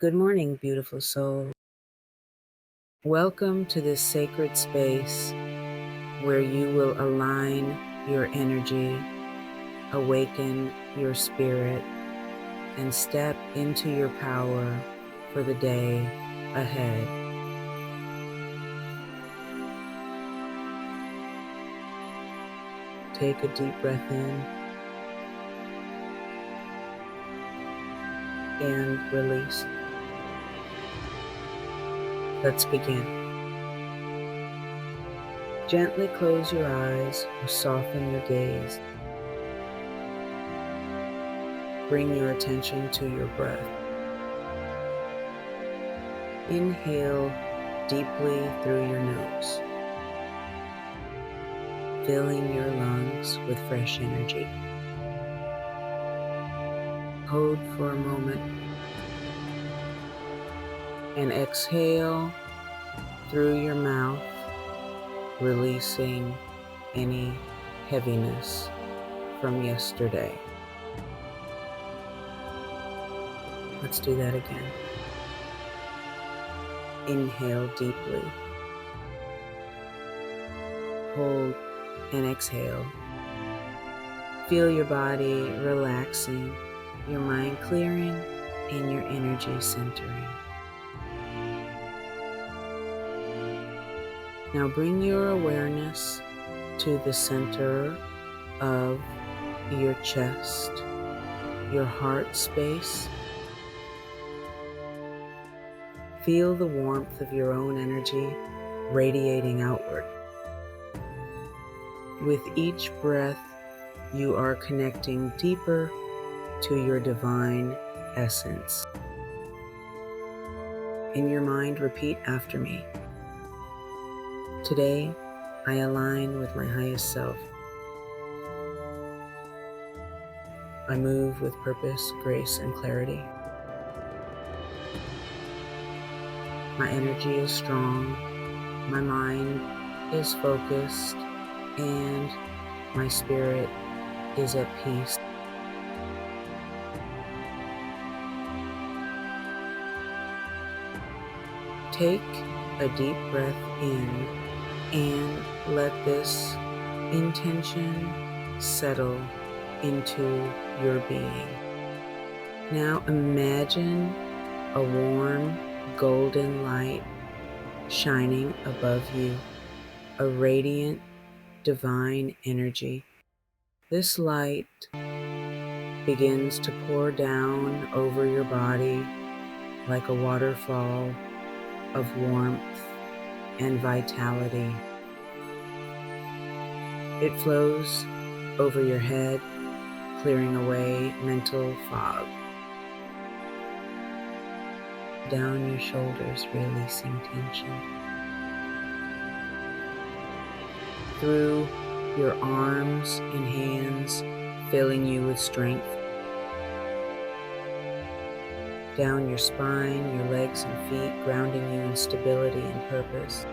Good morning, beautiful soul. Welcome to this sacred space where you will align your energy, awaken your spirit, and step into your power for the day ahead. Take a deep breath in and release. Let's begin. Gently close your eyes or soften your gaze. Bring your attention to your breath. Inhale deeply through your nose, filling your lungs with fresh energy. Hold for a moment and exhale through your mouth, releasing any heaviness from yesterday. Let's do that again. Inhale deeply. Hold and exhale. Feel your body relaxing, your mind clearing, and your energy centering. Now bring your awareness to the center of your chest, your heart space. Feel the warmth of your own energy radiating outward. With each breath, you are connecting deeper to your divine essence. In your mind, repeat after me. Today, I align with my highest self. I move with purpose, grace, and clarity. My energy is strong, my mind is focused, and my spirit is at peace. Take a deep breath in and let this intention settle into your being. Now imagine a warm golden light shining above you, a radiant divine energy. This light begins to pour down over your body like a waterfall of warmth and vitality. It flows over your head, clearing away mental fog. Down your shoulders, releasing tension. Through your arms and hands, filling you with strength. Down your spine, your legs and feet, grounding you in stability and purpose.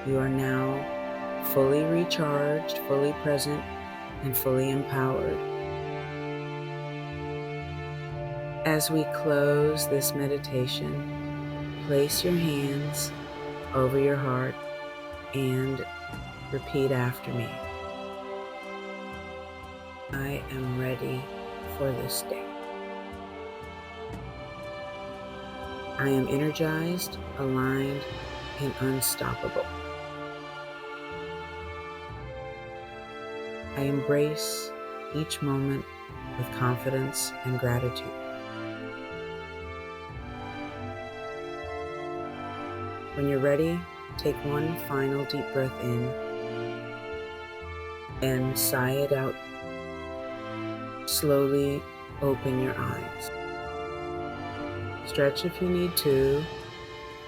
You are now fully recharged, fully present, and fully empowered. As we close this meditation, place your hands over your heart and repeat after me. I am ready for this day. I am energized, aligned, and unstoppable. I embrace each moment with confidence and gratitude. When you're ready, take one final deep breath in and sigh it out. Slowly open your eyes. Stretch if you need to,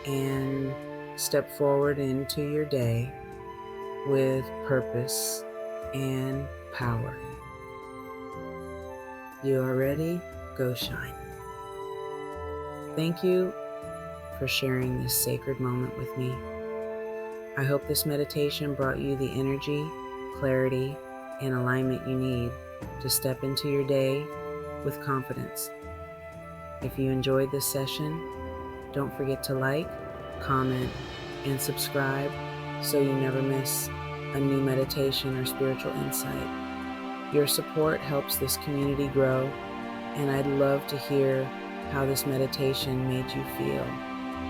and step forward into your day with purpose and power. You are ready, go shine. Thank you for sharing this sacred moment with me. I hope this meditation brought you the energy, clarity, and alignment you need to step into your day with confidence If you enjoyed this session, don't forget to like, comment, and subscribe so you never miss a new meditation or spiritual insight. Your support helps this community grow, and I'd love to hear how this meditation made you feel.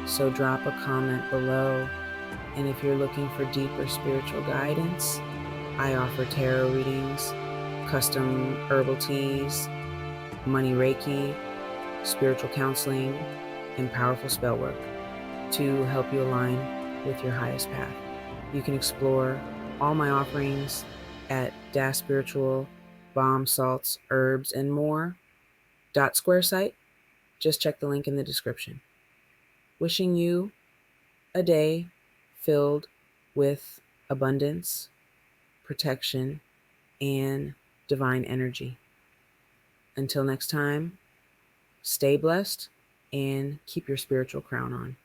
So drop a comment below, and if you're looking for deeper spiritual guidance, I offer tarot readings, custom herbal teas, money Reiki, spiritual counseling, and powerful spell work to help you align with your highest path. You can explore all my offerings at Das Spiritual, Balm, Salts, Herbs, and More. .square site. Just check the link in the description. Wishing you a day filled with abundance, protection, and divine energy. Until next time, stay blessed and keep your spiritual crown on.